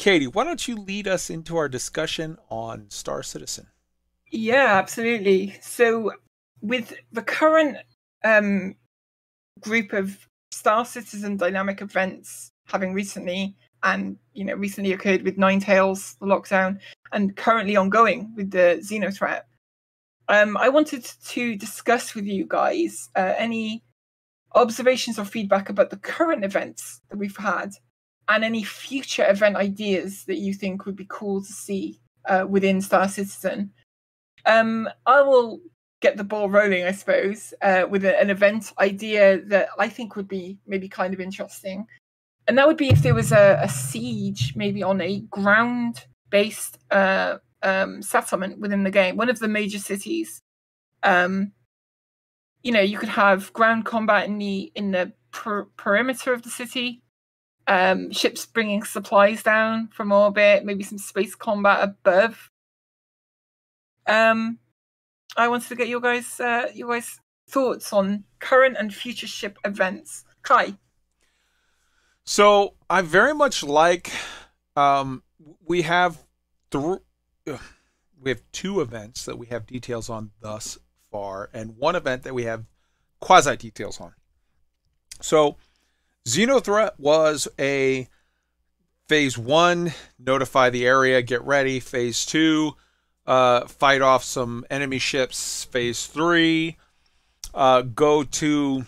Katie, why don't you lead us into our discussion on Star Citizen? Yeah, absolutely. So with the current group of Star Citizen dynamic events having recently occurred with Ninetales, the lockdown, and currently ongoing with the XENOTHREAT, I wanted to discuss with you guys any observations or feedback about the current events that we've had and any future event ideas that you think would be cool to see within Star Citizen. I will get the ball rolling, I suppose, with an event idea that I think would be maybe kind of interesting. And that would be if there was a siege, maybe on a ground-based settlement within the game, one of the major cities. You could have ground combat in the perimeter of the city, ships bringing supplies down from orbit, maybe some space combat above. I wanted to get your guys' thoughts on current and future ship events. Kai. So I very much like we have two events that we have details on thus far, and one event that we have quasi details on. So XENOTHREAT was a phase 1, notify the area, get ready. Phase 2, fight off some enemy ships. Phase 3, go to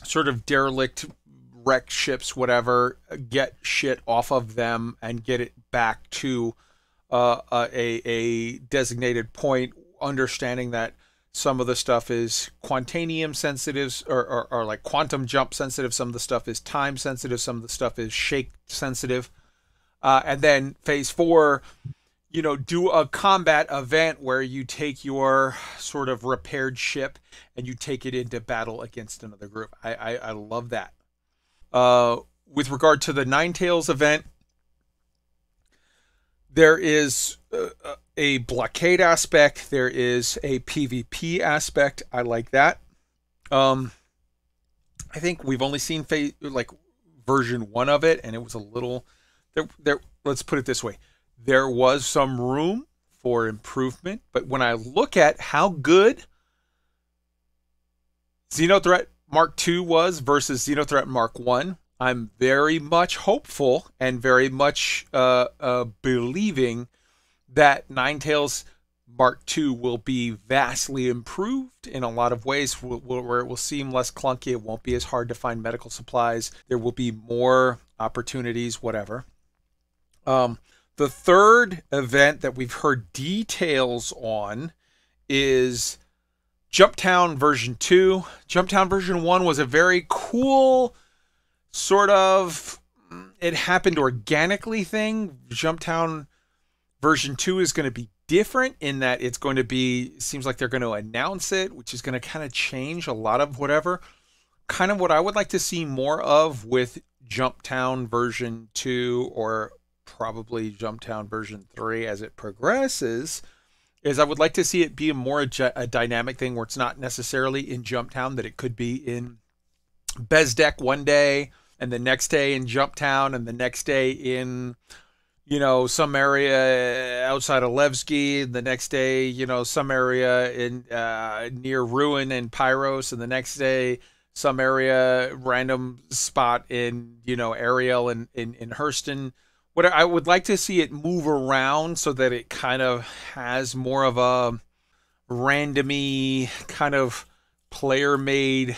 sort of derelict wrecked ships, whatever, get shit off of them and get it back to a designated point, understanding that some of the stuff is quantanium sensitive or like quantum jump sensitive. Some of the stuff is time sensitive. Some of the stuff is shake sensitive. And then phase 4, do a combat event where you take your sort of repaired ship and you take it into battle against another group. I love that. With regard to the Ninetales event, there is a blockade aspect. There is a PvP aspect. I like that. I think we've only seen version 1 of it, and it was a little there. Let's put it this way: there was some room for improvement. But when I look at how good XENOTHREAT Mark II was versus XENOTHREAT Mark I, I'm very much hopeful and very much believing that Ninetales Mark II will be vastly improved in a lot of ways, where it will seem less clunky. It won't be as hard to find medical supplies. There will be more opportunities, whatever. The third event that we've heard details on is Jumptown version 2. Jumptown version 1 was a very cool sort of, it happened organically thing. Jumptown version 2 is going to be different in that it's going to be, seems like they're going to announce it, which is going to kind of change a lot of whatever. Kind of what I would like to see more of with Jumptown version 2, or probably Jumptown version 3 as it progresses, is I would like to see it be a dynamic thing where it's not necessarily in Jumptown, that it could be in Bezdek one day, and the next day in Jumptown, and the next day in, some area outside of Levski, and the next day, some area in near Ruin and Pyros, and the next day some area, random spot in, Ariel and in Hurston. What I would like to see it move around so that it kind of has more of a randomy kind of player-made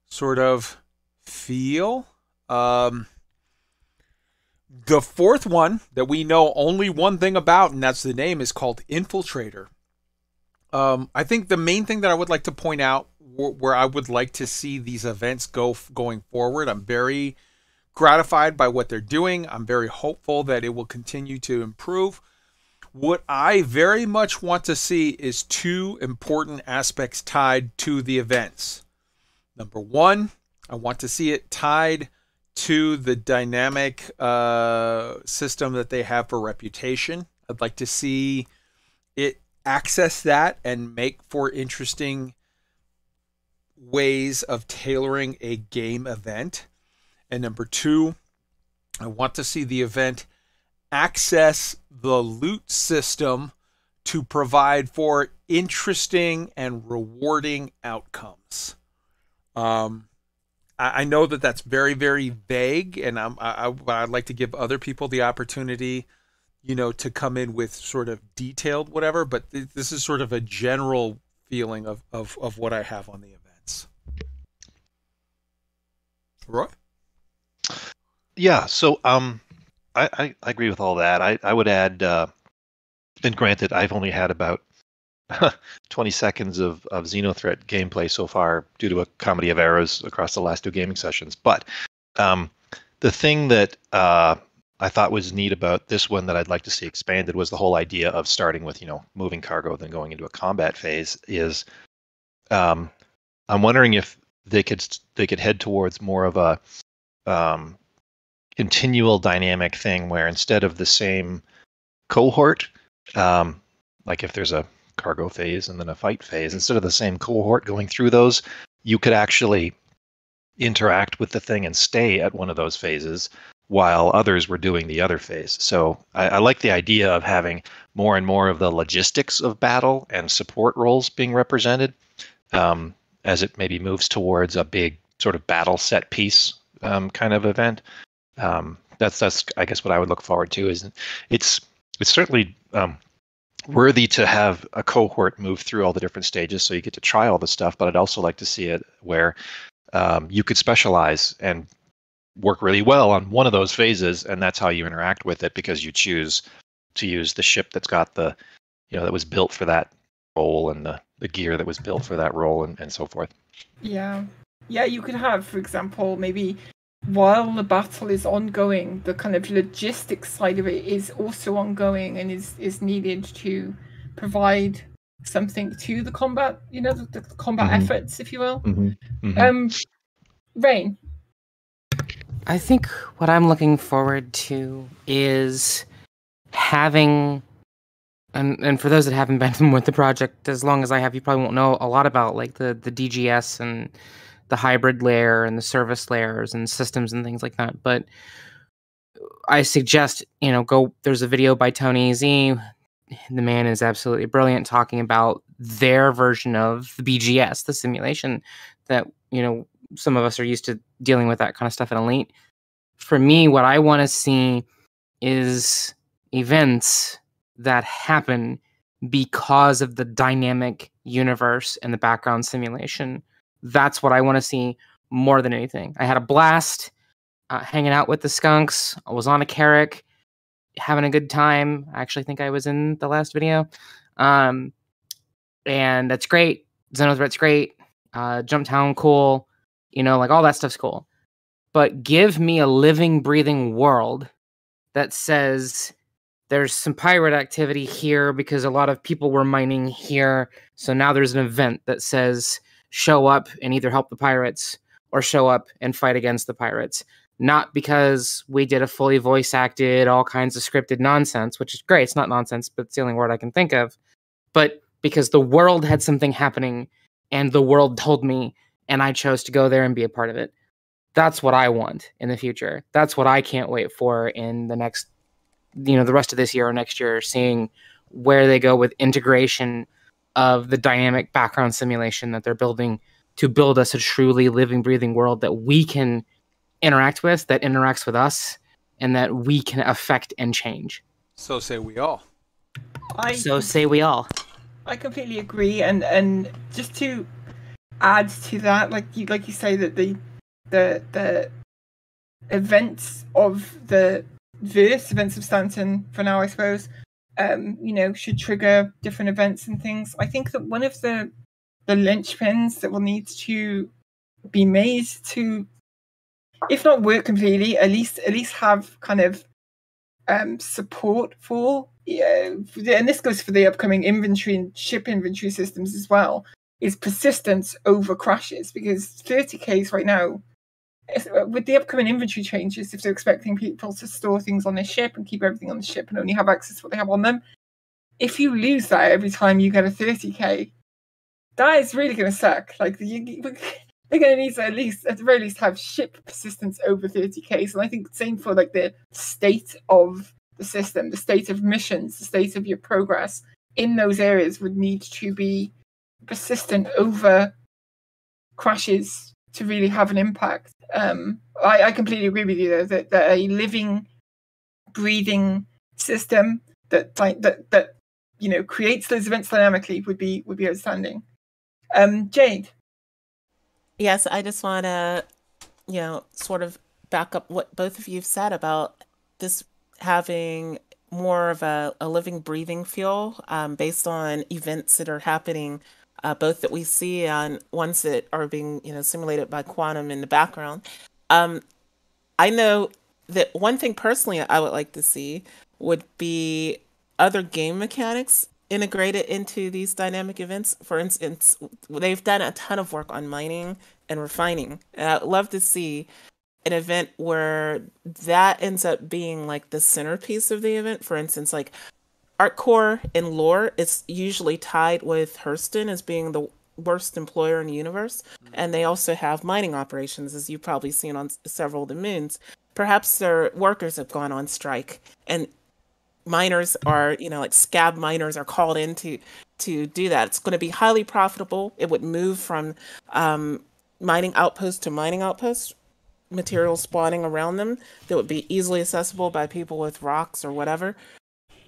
sort of feel. The fourth one that we know only one thing about, and that's the name, is called Infiltrator. I think the main thing that I would like to point out where I would like to see these events going forward, I'm very gratified by what they're doing. I'm very hopeful that it will continue to improve. What I very much want to see is two important aspects tied to the events. Number one, I want to see it tied to the dynamic system that they have for reputation. I'd like to see it access that and make for interesting ways of tailoring a game event. And number two, I want to see the event access the loot system to provide for interesting and rewarding outcomes. I know that that's very, very vague, and I'd like to give other people the opportunity, to come in with sort of detailed whatever, but this is sort of a general feeling of what I have on the events. Roy? Yeah, so I agree with all that. I would add, and granted, I've only had about 20 seconds of XENOTHREAT gameplay so far due to a comedy of errors across the last 2 gaming sessions. But the thing that I thought was neat about this one that I'd like to see expanded was the whole idea of starting with, moving cargo, then going into a combat phase. Is I'm wondering if they could head towards more of a continual dynamic thing where instead of the same cohort, like if there's a cargo phase and then a fight phase, instead of the same cohort going through those, you could actually interact with the thing and stay at one of those phases while others were doing the other phase. So I like the idea of having more and more of the logistics of battle and support roles being represented, as it maybe moves towards a big sort of battle set piece kind of event. That's I guess what I would look forward to. Is it's certainly worthy to have a cohort move through all the different stages so you get to try all the stuff, but I'd also like to see it where you could specialize and work really well on one of those phases, and that's how you interact with it because you choose to use the ship that's got the, that was built for that role, and the gear that was built for that role, and so forth. Yeah, you could have, for example, maybe while the battle is ongoing, the kind of logistics side of it is also ongoing and is needed to provide something to the combat, the combat efforts, if you will. Rayne? I think what I'm looking forward to is having, and for those that haven't been with the project as long as I have, you probably won't know a lot about like the DGS and the hybrid layer and the service layers and systems and things like that. But I suggest, there's a video by Tony Z. The man is absolutely brilliant, talking about their version of the BGS, the simulation that, some of us are used to dealing with that kind of stuff in Elite. For me, what I want to see is events that happen because of the dynamic universe and the background simulation. That's what I want to see more than anything. I had a blast hanging out with the skunks. I was on a Carrack, having a good time. I actually think I was in the last video. And that's great. XENOTHREAT's great. Jumptown, cool. Like all that stuff's cool. But give me a living, breathing world that says there's some pirate activity here because a lot of people were mining here. So now there's an event that says show up and either help the pirates or show up and fight against the pirates. Not because we did a fully voice acted, all kinds of scripted nonsense, which is great. It's not nonsense, but it's the only word I can think of. But because the world had something happening and the world told me and I chose to go there and be a part of it. That's what I want in the future. That's what I can't wait for in the next, the rest of this year or next year, seeing where they go with integration of the dynamic background simulation that they're building to build us a truly living, breathing world that we can interact with, that interacts with us, and that we can affect and change. So say we all. So say we all. I completely agree, and just to add to that, like you say that the events of the verse, events of Stanton for now, I suppose, should trigger different events and things. I think that one of the linchpins that will need to be made to, if not work completely, at least have kind of support for, and this goes for the upcoming inventory and ship inventory systems as well, is persistence over crashes, because 30Ks right now, with the upcoming inventory changes, if they're expecting people to store things on their ship and keep everything on the ship and only have access to what they have on them, if you lose that every time you get a 30K, that is really going to suck. Like, they're going to need to at the very least have ship persistence over 30Ks. And I think the same for like the state of the system, the state of missions, the state of your progress in those areas would need to be persistent over crashes to really have an impact. I completely agree with you though that a living, breathing system that creates those events dynamically would be outstanding. Jade. Yes, I just want to, sort of back up what both of you have said about this having more of a living, breathing feel based on events that are happening, both that we see and ones that are being, simulated by quantum in the background. I know that one thing personally I would like to see would be other game mechanics integrated into these dynamic events. For instance, they've done a ton of work on mining and refining. And I'd love to see an event where that ends up being like the centerpiece of the event. For instance, like Artcore in lore, it's usually tied with Hurston as being the worst employer in the universe. And they also have mining operations, as you've probably seen on several of the moons. Perhaps their workers have gone on strike, and miners are, like scab miners are called in to do that. It's going to be highly profitable. It would move from mining outpost to mining outpost, materials spawning around them that would be easily accessible by people with rocks or whatever.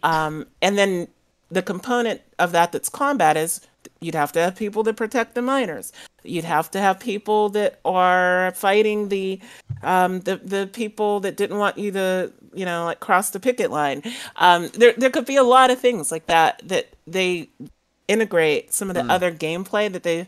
And then the component of that that's combat is you'd have to have people to protect the miners. You'd have to have people that are fighting the people that didn't want you to, cross the picket line. There could be a lot of things like that they integrate some of the other gameplay that they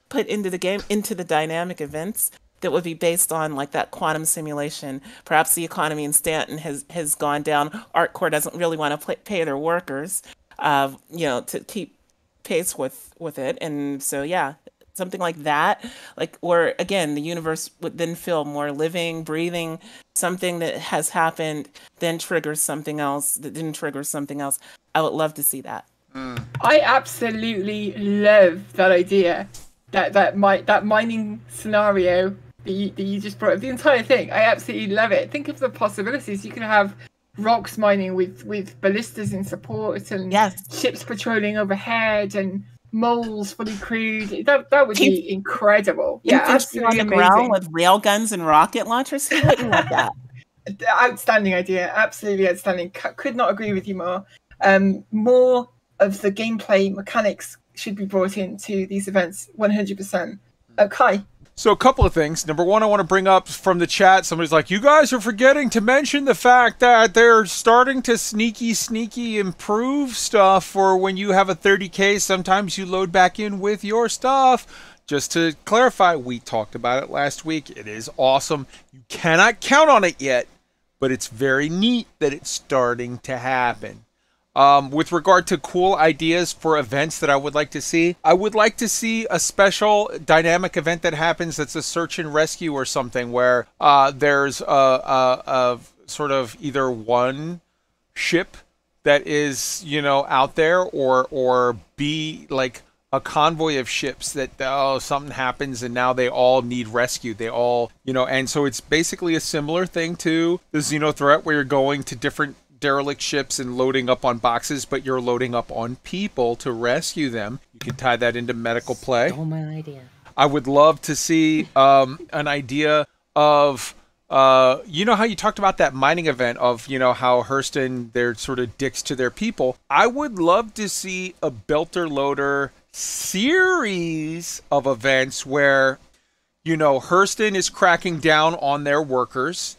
put into the game, into the dynamic events that would be based on like that quantum simulation. Perhaps the economy in Stanton has gone down. Artcore doesn't really want to pay their workers, to keep pace with it. And so, yeah, something like that, like where again, the universe would then feel more living, breathing, something that has happened, then triggers something else, that didn't trigger something else. I would love to see that. I absolutely love that idea. That mining scenario that you just brought up, the entire thing. I absolutely love it. Think of the possibilities. You can have rocks mining with ballistas in support and ships patrolling overhead and moles fully crewed. That would be incredible. Yeah, absolutely on the ground with rail guns and rocket launchers. Who wouldn't like that? Outstanding idea. Absolutely outstanding. Could not agree with you more. More of the gameplay mechanics should be brought into these events, 100%. Kai? So a couple of things. Number one, I want to bring up from the chat, somebody's like, you guys are forgetting to mention the fact that they're starting to sneaky improve stuff for when you have a 30K. Sometimes you load back in with your stuff. Just to clarify, we talked about it last week. It is awesome. You cannot count on it yet, but it's very neat that it's starting to happen. With regard to cool ideas for events that I would like to see, I would like to see a special dynamic event that happens that's a search and rescue or something where there's a sort of either one ship that is, out there or be like a convoy of ships that, something happens and now they all need rescue. They all, and so it's basically a similar thing to the XENOTHREAT where you're going to different derelict ships and loading up on boxes, but you're loading up on people to rescue them. You can tie that into medical play. Stole my idea. I would love to see an idea of how you talked about that mining event of how Hurston, they're sort of dicks to their people. I would love to see a belter loader series of events where Hurston is cracking down on their workers.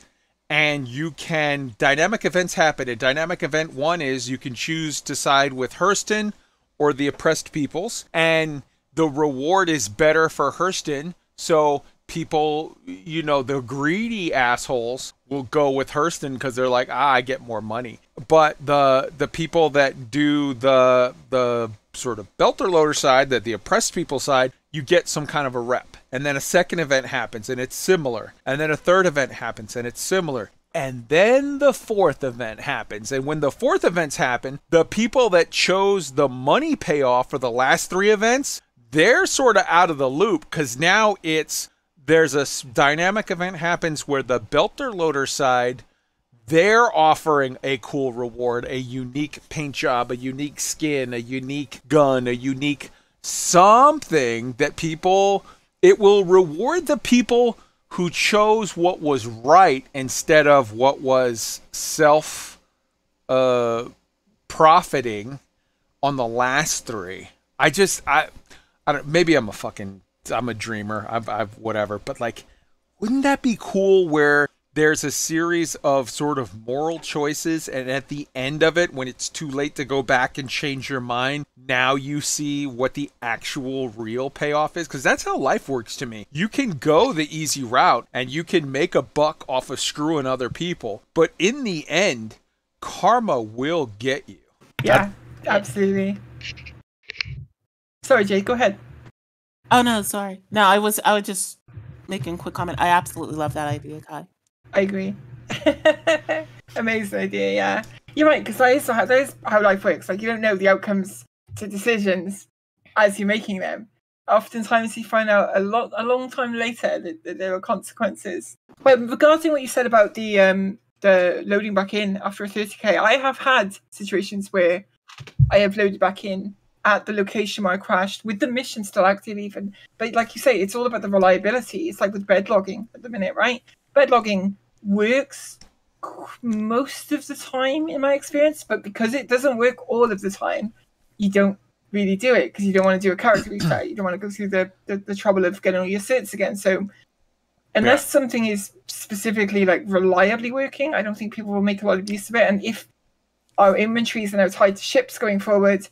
And you can, dynamic events happen. A dynamic event one is you can choose to side with Hurston or the oppressed peoples. And the reward is better for Hurston. So people, the greedy assholes will go with Hurston because they're like, I get more money. But the people that do the sort of belter loader side, that the oppressed people side, you get some kind of a rep. And then a second event happens and it's similar. And then a third event happens and it's similar. And then the fourth event happens. And when the fourth events happen, the people that chose the money payoff for the last three events, they're sort of out of the loop because now there's a dynamic event happens where the belter loader side, they're offering a cool reward, a unique paint job, a unique skin, a unique gun, a unique something that people, it will reward the people who chose what was right instead of what was self profiting on the last three. I don't, maybe I'm a dreamer. I've whatever, but like, wouldn't that be cool where there's a series of sort of moral choices, and at the end of it, when it's too late to go back and change your mind, now you see what the actual real payoff is? Because that's how life works to me. You can go the easy route, and you can make a buck off of screwing other people, but in the end, karma will get you. Yeah, absolutely. Sorry, Jade, go ahead. Oh no, sorry. No, I was just making a quick comment. I absolutely love that idea, Kai. I agree. Amazing idea, yeah. You're right, because that is how life works. Like, you don't know the outcomes to decisions as you're making them. Oftentimes you find out a long time later that there are consequences. But regarding what you said about the loading back in after a 30k, I have had situations where I have loaded back in at the location where I crashed, with the mission still active even. But like you say, it's all about the reliability. It's like with bed logging at the minute, right? Bed logging works most of the time in my experience, but because it doesn't work all of the time, you don't really do it because you don't want to do a character reset. You don't want to go through the trouble of getting all your certs again. So unless something is specifically like reliably working, I don't think people will make a lot of use of it. And if our inventories are now tied to ships going forward,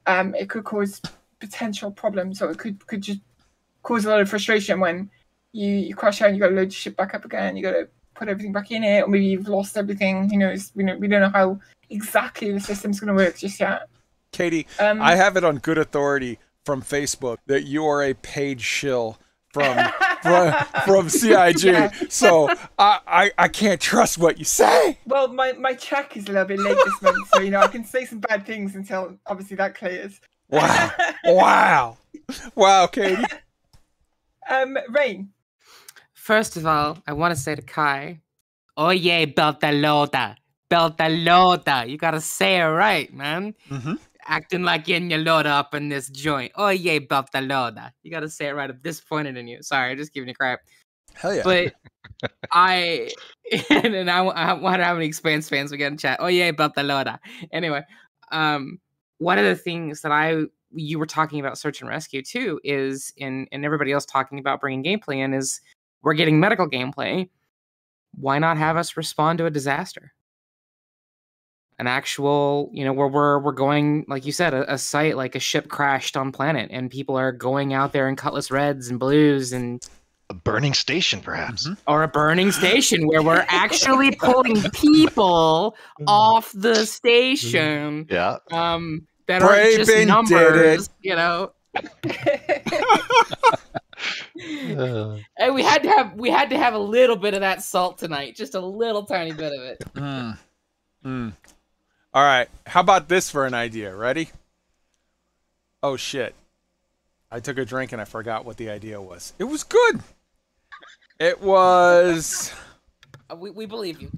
it could cause potential problems, or it could just cause a lot of frustration when you crash out and you got to load your ship back up again. You got to put everything back in it, or maybe you've lost everything. Who knows? We don't know how exactly the system's going to work just yet. Katie, I have it on good authority from Facebook that you are a paid shill from CIG, yeah. So I can't trust what you say. Well, my check is a little bit late this month, so I can say some bad things until obviously that clears. Wow, Katie. Rain. First of all, I want to say to Kai, oye, Beltalota. You gotta say it right, man. Mm-hmm. Acting like getting your load up in this joint. Oye, Beltalota. You gotta say it right. I'm disappointed in you. Sorry, I'm just giving you crap. Hell yeah. But I wonder how many Expanse fans we get in chat. Oye, Beltalota. Anyway, one of the things that you were talking about search and rescue too is, and everybody else talking about bringing gameplay in, is we're getting medical gameplay. Why not have us respond to a disaster? An actual, where we're going, like you said, a site like a ship crashed on planet and people are going out there in Cutlass Reds and Blues and a burning station, perhaps. Mm-hmm. Or a burning station where we're actually pulling people off the station. Yeah. That are just numbers, And we had to have a little bit of that salt tonight, just a little tiny bit of it. All right, how about this for an idea? Ready? Oh shit! I took a drink and I forgot what the idea was. It was good. It was. We believe you.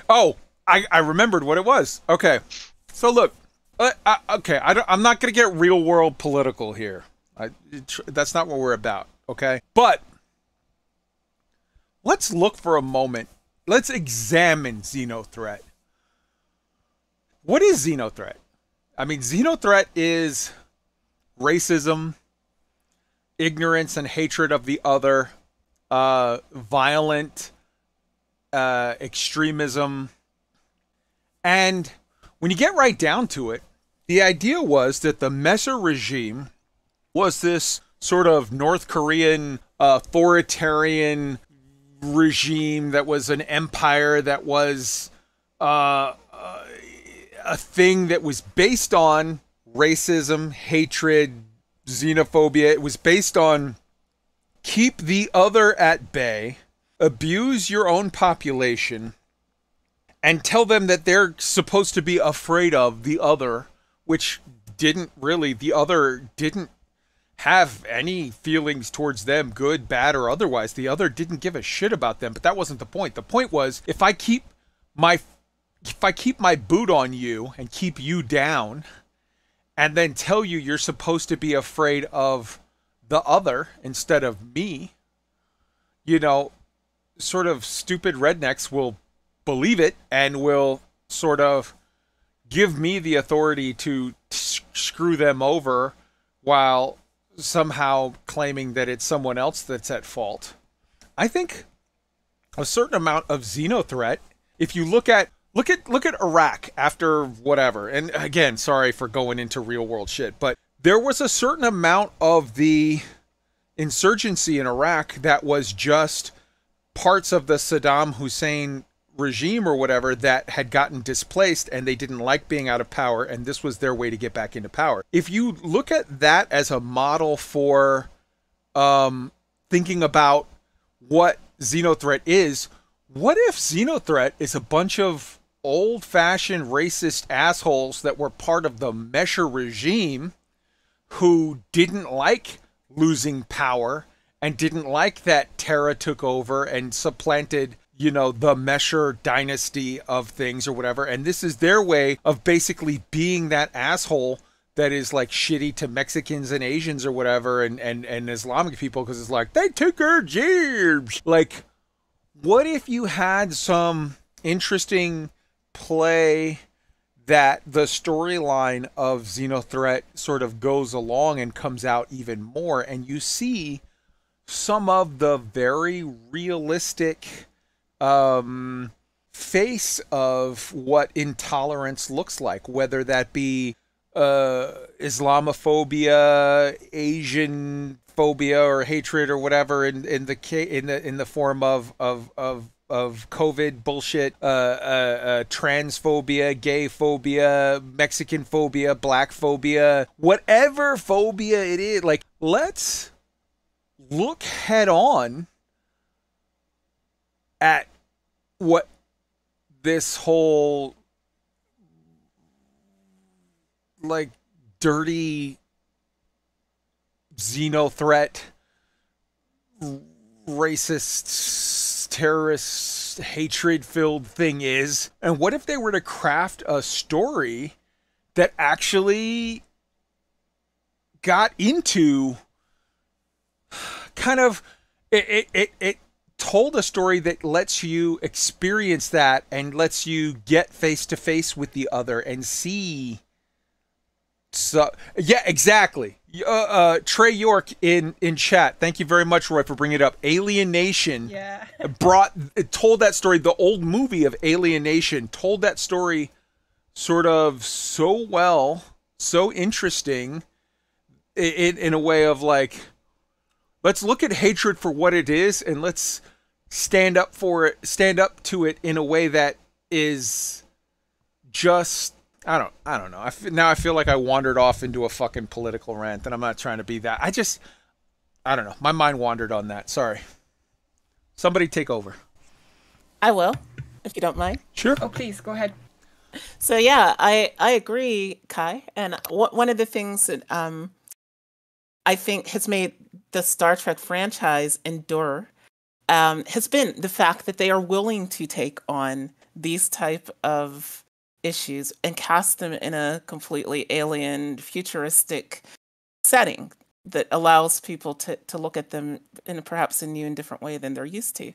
Oh, I remembered what it was. Okay, so look. I'm not gonna get real world political here. That's not what we're about. Okay, but let's look for a moment. Let's examine XENOTHREAT. What is XENOTHREAT? I mean, XENOTHREAT is racism, ignorance and hatred of the other, violent extremism. And when you get right down to it, the idea was that the Messer regime was this sort of North Korean authoritarian regime that was an empire that was a thing that was based on racism, hatred, xenophobia. It was based on keep the other at bay, abuse your own population, and tell them that they're supposed to be afraid of the other, which the other didn't have any feelings towards them, good, bad, or otherwise. The other didn't give a shit about them, but that wasn't the point. The point was, if I keep my boot on you and keep you down, and then tell you you're supposed to be afraid of the other instead of me, you know, sort of stupid rednecks will believe it and will sort of give me the authority to screw them over while somehow claiming that it's someone else that's at fault. I think a certain amount of XENOTHREAT, if you look at Iraq after whatever, and again, sorry for going into real world shit, but there was a certain amount of the insurgency in Iraq that was just parts of the Saddam Hussein regime or whatever that had gotten displaced, and they didn't like being out of power, and this was their way to get back into power. If you look at that as a model for thinking about what XENOTHREAT is, what if XENOTHREAT is a bunch of old-fashioned racist assholes that were part of the Mesher regime who didn't like losing power and didn't like that Terra took over and supplanted, you know, the Mesher dynasty of things or whatever, and this is their way of basically being that asshole that is like shitty to Mexicans and Asians or whatever, and Islamic people, because it's like, they took our jobs. Like, what if you had some interesting play that the storyline of XENOTHREAT sort of goes along and comes out even more, and you see some of the very realistic face of what intolerance looks like, whether that be Islamophobia, Asian phobia, or hatred, or whatever, in the form of COVID bullshit, transphobia, gay phobia, Mexican phobia, black phobia, whatever phobia it is. Like, let's look head on at what this whole like dirty XENOTHREAT, racist, terrorist, hatred-filled thing is. And what if they were to craft a story that actually got into kind of it told a story that lets you experience that and lets you get face to face with the other and see. So yeah, exactly. Trey York in chat. Thank you very much, Roy, for bringing it up. Alienation. Yeah. told that story. The old movie of Alienation told that story sort of so well, so interesting, in a way of like, let's look at hatred for what it is, and let's stand up for it, stand up to it in a way that is just, I don't know. Now I feel like I wandered off into a fucking political rant, and I'm not trying to be that. I don't know. My mind wandered on that. Sorry. Somebody take over. I will, if you don't mind. Sure. Oh, please, go ahead. So yeah, I agree, Kai. And one of the things that I think has made the Star Trek franchise endure has been the fact that they are willing to take on these type of issues and cast them in a completely alien, futuristic setting that allows people to look at them in perhaps a new and different way than they're used to.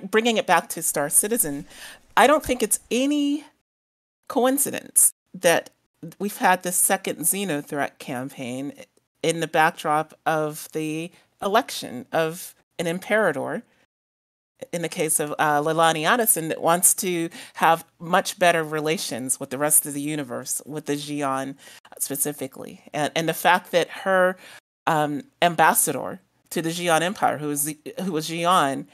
Bringing it back to Star Citizen, I don't think it's any coincidence that we've had this second XENOTHREAT campaign in the backdrop of the election of an Imperator, in the case of Leilani Addison, that wants to have much better relations with the rest of the universe, with the Xi'an specifically. And the fact that her ambassador to the Xi'an Empire, who was Xi'an,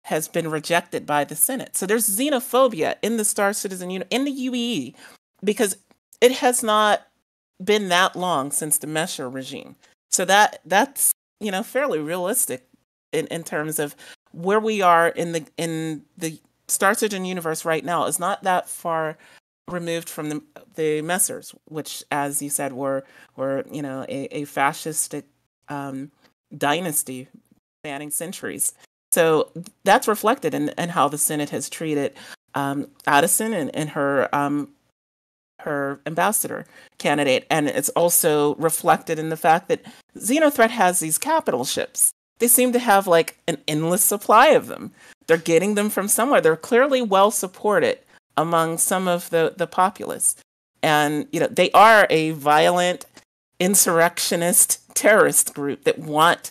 has been rejected by the Senate. So there's xenophobia in the Star Citizen unit, in the UEE, because it has not been that long since the Mesher regime. So that's fairly realistic in terms of where we are in the Star Citizen universe right now is not that far removed from the Messers, which, as you said, were a fascistic dynasty spanning centuries. So that's reflected in how the Senate has treated Addison and her ambassador candidate, and it's also reflected in the fact that XENOTHREAT has these capital ships. They seem to have like an endless supply of them. They're getting them from somewhere. They're clearly well supported among some of the populace, and they are a violent insurrectionist terrorist group that want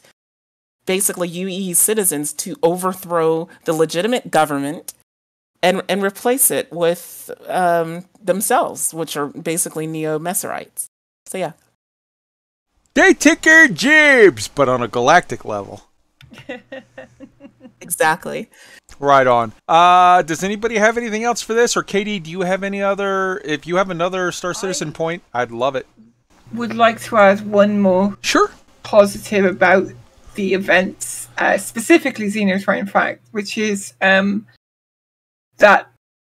basically UE citizens to overthrow the legitimate government and replace it with themselves, which are basically neo-Messerites. So yeah. They ticker jibs, but on a galactic level. Exactly. Right on. Does anybody have anything else for this? Or Katie, do you have any other... If you have another Star Citizen point, I'd love it. Would like to add one more positive about the events, specifically XENOTHREAT, in fact, which is that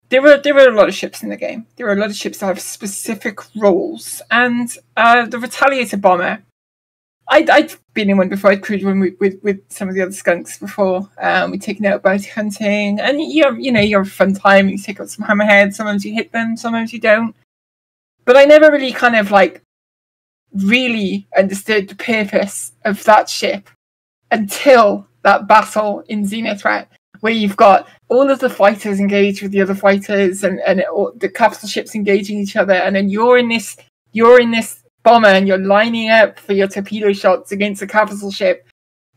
there were a lot of ships in the game. There were a lot of ships that have specific roles, and the Retaliator bomber. I'd been in one before. I'd crewed one with some of the other skunks before. We'd taken out bounty hunting, and you're a fun time. You take out some hammerheads. Sometimes you hit them, sometimes you don't. But I never really kind of really understood the purpose of that ship until that battle in XENOTHREAT, where you've got all of the fighters engaged with the other fighters, and the capital ships engaging each other, and then you're in this bomber, and you're lining up for your torpedo shots against the capital ship,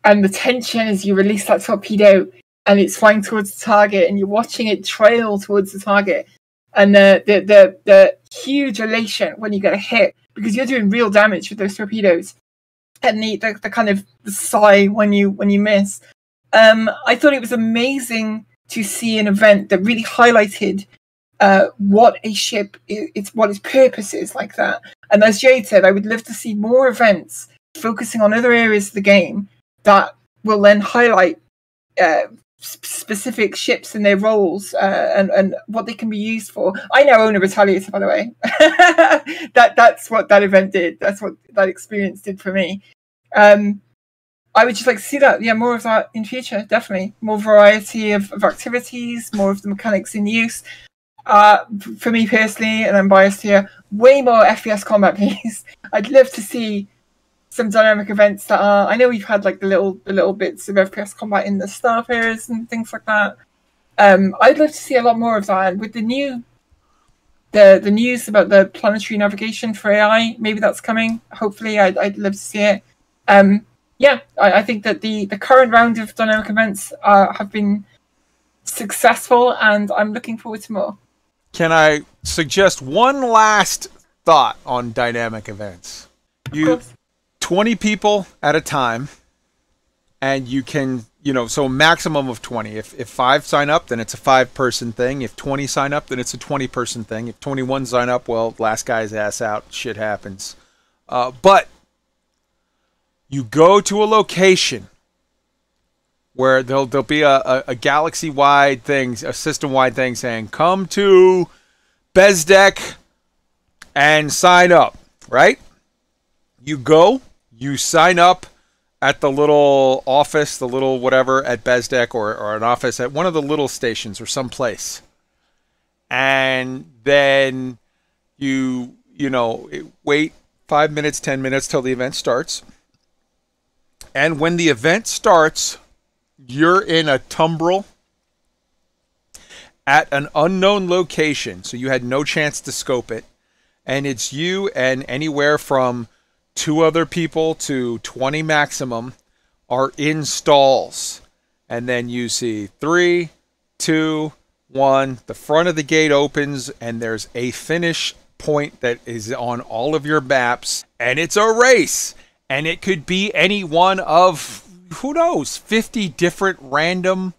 and the tension as you release that torpedo, and it's flying towards the target, and you're watching it trail towards the target, and the huge elation when you get a hit, because you're doing real damage with those torpedoes, and the kind of the sigh when you miss. I thought it was amazing to see an event that really highlighted what a ship is, what its purpose is like that. And as Jade said, I would love to see more events focusing on other areas of the game that will then highlight specific ships and their roles and what they can be used for. I now own a Retaliator, by the way. That's what that event did. That's what that experience did for me. I would just like to see that, more of that in future, definitely. More variety of activities, more of the mechanics in use. For me personally, and I'm biased here, way more FPS combat, please. I'd love to see some dynamic events that are... I know we've had the little bits of FPS combat in the Star Fairs and things like that. I'd love to see a lot more of that. And with the news about the planetary navigation for AI, maybe that's coming. Hopefully, I'd love to see it. I think that the current round of dynamic events have been successful, and I'm looking forward to more. Can I suggest one last thought on dynamic events? 20 people at a time, and you can, so maximum of 20. If 5 sign up, then it's a 5-person thing. If 20 sign up, then it's a 20-person thing. If 21 sign up, well, last guy's ass out, shit happens. But you go to a location where there'll be a galaxy-wide thing, a system-wide thing saying, come to Bezdek and sign up, right? You go, you sign up at the little office, the little whatever at Bezdek, or an office at one of the little stations or someplace. And then you wait 5 minutes, 10 minutes till the event starts. And when the event starts, you're in a tumbrel at an unknown location, so you had no chance to scope it, and it's you and anywhere from 2 other people to 20 maximum are in stalls, and then you see 3, 2, 1, the front of the gate opens, and there's a finish point that is on all of your maps, and it's a race, and it could be any one of, who knows, 50 different random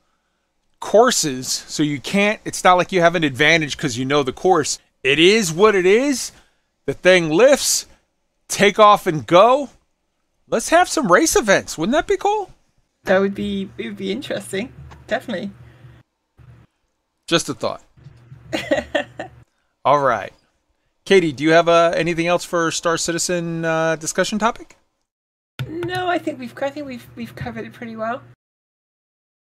courses. So you can't, it's not like you have an advantage because you know the course. It is what it is. The thing lifts, take off and go. Let's have some race events. Wouldn't that be cool? It would be interesting. Definitely. Just a thought. All right. Katie, do you have anything else for Star Citizen discussion topic? No, I think we've covered it pretty well.